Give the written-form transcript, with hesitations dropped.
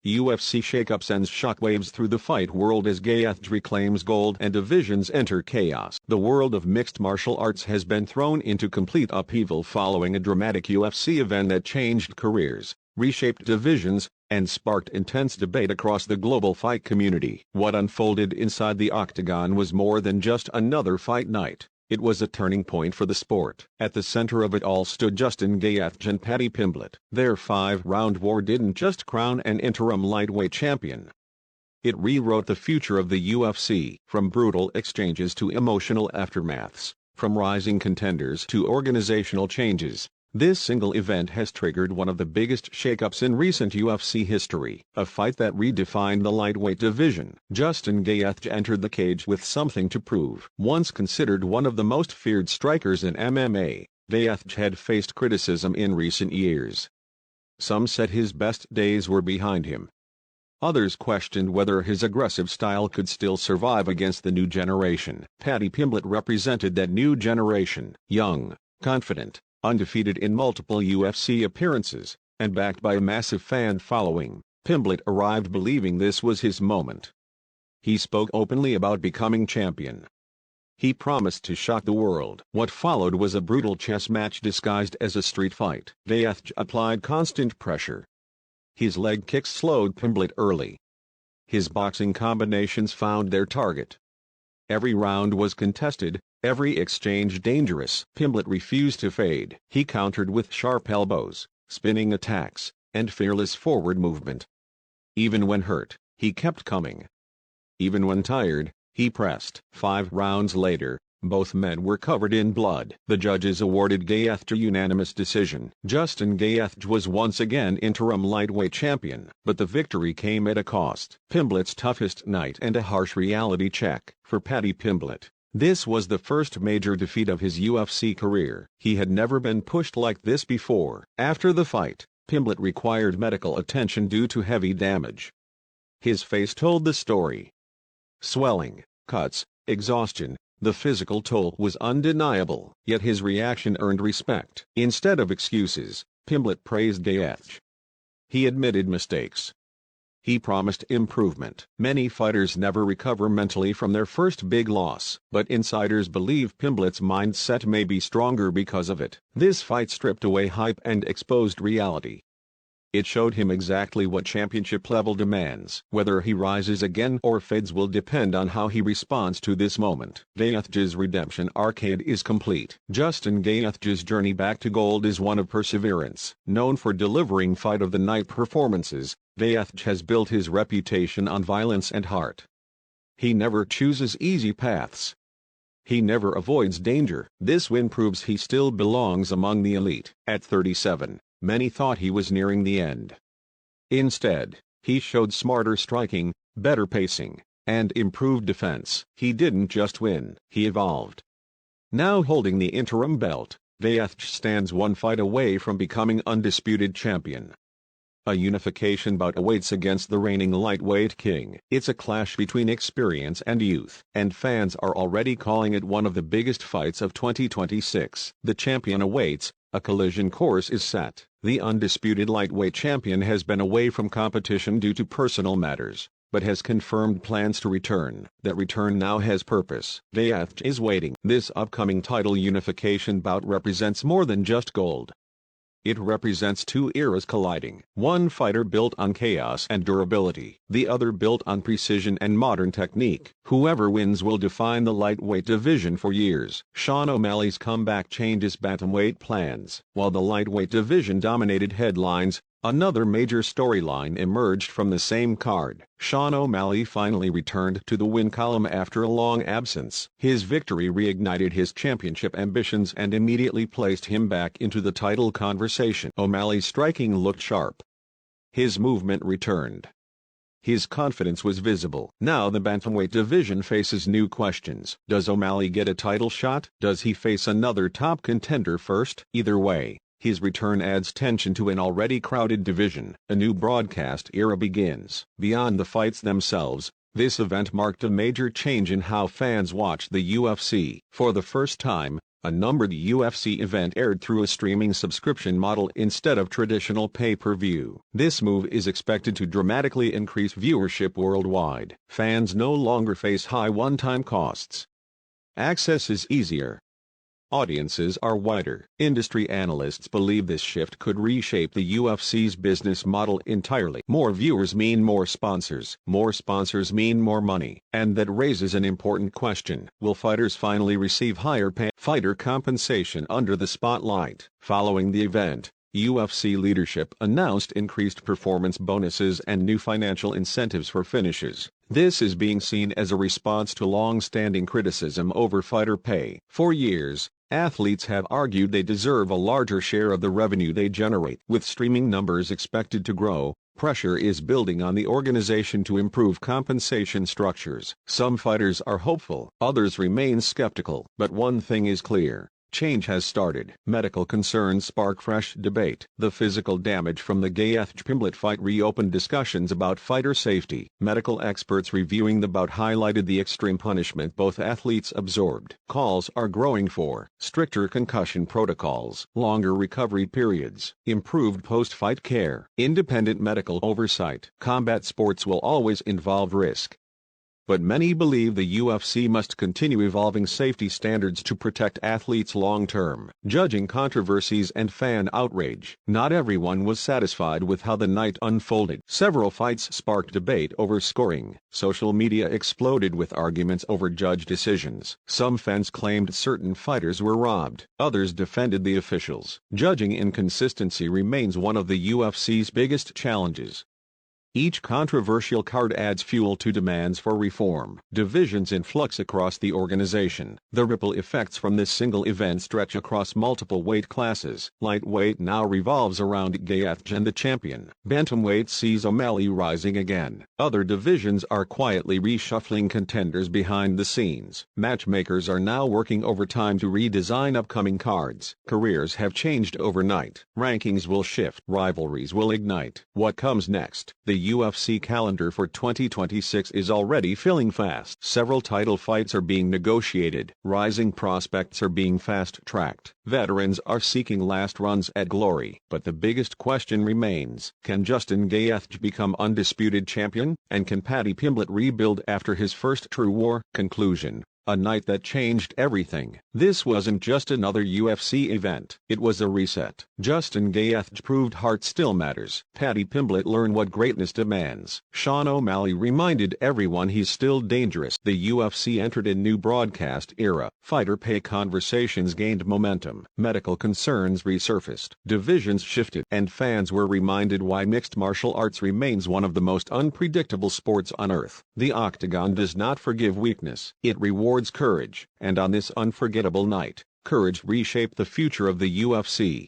UFC shakeup sends shockwaves through the fight world as Gaethje reclaims gold and divisions enter chaos. The world of mixed martial arts has been thrown into complete upheaval following a dramatic UFC event that changed careers, reshaped divisions, and sparked intense debate across the global fight community. What unfolded inside the Octagon was more than just another fight night. It was a turning point for the sport. At the center of it all stood Justin Gaethje and Paddy Pimblett. Their 5-round war didn't just crown an interim lightweight champion. It rewrote the future of the UFC. From brutal exchanges to emotional aftermaths, from rising contenders to organizational changes, this single event has triggered one of the biggest shakeups in recent UFC history. A fight that redefined the lightweight division. Justin Gaethje entered the cage with something to prove. Once considered one of the most feared strikers in MMA, Gaethje had faced criticism in recent years. Some said his best days were behind him. Others questioned whether his aggressive style could still survive against the new generation. Paddy Pimblett represented that new generation. Young, confident, undefeated in multiple UFC appearances, and backed by a massive fan following, Pimblett arrived believing this was his moment. He spoke openly about becoming champion. He promised to shock the world. What followed was a brutal chess match disguised as a street fight. Gaethje applied constant pressure. His leg kicks slowed Pimblett early. His boxing combinations found their target. Every round was contested, every exchange dangerous. Pimblett refused to fade. He countered with sharp elbows, spinning attacks, and fearless forward movement. Even when hurt, he kept coming. Even when tired, he pressed. 5 rounds later, both men were covered in blood. The judges awarded Gaethje a unanimous decision. Justin Gaethje was once again interim lightweight champion, but the victory came at a cost. Pimblett's toughest night and a harsh reality check. For Paddy Pimblett, this was the first major defeat of his UFC career. He had never been pushed like this before. After the fight, Pimblett required medical attention due to heavy damage. His face told the story. Swelling, cuts, exhaustion. The physical toll was undeniable, yet his reaction earned respect. Instead of excuses, Pimblett praised Gaethje. He admitted mistakes. He promised improvement. Many fighters never recover mentally from their first big loss, but insiders believe Pimblett's mindset may be stronger because of it. This fight stripped away hype and exposed reality. It showed him exactly what championship level demands. Whether he rises again or fades will depend on how he responds to this moment. Gaethje's redemption arc is complete. Justin Gaethje's journey back to gold is one of perseverance. Known for delivering fight of the night performances, Gaethje has built his reputation on violence and heart. He never chooses easy paths. He never avoids danger. This win proves he still belongs among the elite. At 37, many thought he was nearing the end. Instead, he showed smarter striking, better pacing, and improved defense. He didn't just win, he evolved. Now holding the interim belt, Gaethje stands one fight away from becoming undisputed champion. A unification bout awaits against the reigning lightweight king. It's a clash between experience and youth, and fans are already calling it one of the biggest fights of 2026. The champion awaits. A collision course is set. The undisputed lightweight champion has been away from competition due to personal matters, but has confirmed plans to return. That return now has purpose. Gaethje is waiting. This upcoming title unification bout represents more than just gold. It represents two eras colliding. One fighter built on chaos and durability, the other built on precision and modern technique. Whoever wins will define the lightweight division for years. Sean O'Malley's comeback changes bantamweight plans. While the lightweight division dominated headlines, another major storyline emerged from the same card. Sean O'Malley finally returned to the win column after a long absence. His victory reignited his championship ambitions and immediately placed him back into the title conversation. O'Malley's striking looked sharp. His movement returned. His confidence was visible. Now the bantamweight division faces new questions. Does O'Malley get a title shot? Does he face another top contender first? Either way, his return adds tension to an already crowded division. A new broadcast era begins. Beyond the fights themselves, this event marked a major change in how fans watch the UFC. For the first time, A numbered UFC event aired through a streaming subscription model instead of traditional pay-per-view. This move is expected to dramatically increase viewership worldwide. Fans no longer face high one-time costs. Access is easier. Audiences are wider. Industry analysts believe this shift could reshape the UFC's business model entirely. More viewers mean more sponsors mean more money. And that raises an important question. Will fighters finally receive higher fighter compensation under the spotlight? Following the event, UFC leadership announced increased performance bonuses and new financial incentives for finishers. This is being seen as a response to long-standing criticism over fighter pay. For years, athletes have argued they deserve a larger share of the revenue they generate. With streaming numbers expected to grow, pressure is building on the organization to improve compensation structures. Some fighters are hopeful, others remain skeptical. But one thing is clear. Change has started. Medical concerns spark fresh debate. The physical damage from the Gaethje Pimblett fight reopened discussions about fighter safety. Medical experts reviewing the bout highlighted the extreme punishment both athletes absorbed. Calls are growing for stricter concussion protocols, longer recovery periods, improved post-fight care, independent medical oversight. Combat sports will always involve risk. But many believe the UFC must continue evolving safety standards to protect athletes long-term. Judging controversies and fan outrage, not everyone was satisfied with how the night unfolded. Several fights sparked debate over scoring. Social media exploded with arguments over judge decisions. Some fans claimed certain fighters were robbed. Others defended the officials. Judging inconsistency remains one of the UFC's biggest challenges. Each controversial card adds fuel to demands for reform. Divisions in flux across the organization. The ripple effects from this single event stretch across multiple weight classes. Lightweight now revolves around Gaethje and the champion. Bantamweight sees O'Malley rising again. Other divisions are quietly reshuffling contenders behind the scenes. Matchmakers are now working overtime to redesign upcoming cards. Careers have changed overnight. Rankings will shift. Rivalries will ignite. What comes next? The UFC calendar for 2026 is already filling fast. Several title fights are being negotiated. Rising prospects are being fast-tracked. Veterans are seeking last runs at glory. But the biggest question remains, can Justin Gaethje become undisputed champion? And can Paddy Pimblett rebuild after his first true war? Conclusion. A night that changed everything. This wasn't just another UFC event. It was a reset. Justin Gaethje proved heart still matters. Paddy Pimblett learned what greatness demands. Sean O'Malley reminded everyone he's still dangerous. The UFC entered a new broadcast era. Fighter pay conversations gained momentum. Medical concerns resurfaced. Divisions shifted. And fans were reminded why mixed martial arts remains one of the most unpredictable sports on earth. The Octagon does not forgive weakness. It rewards courage, and on this unforgettable night, courage reshaped the future of the UFC.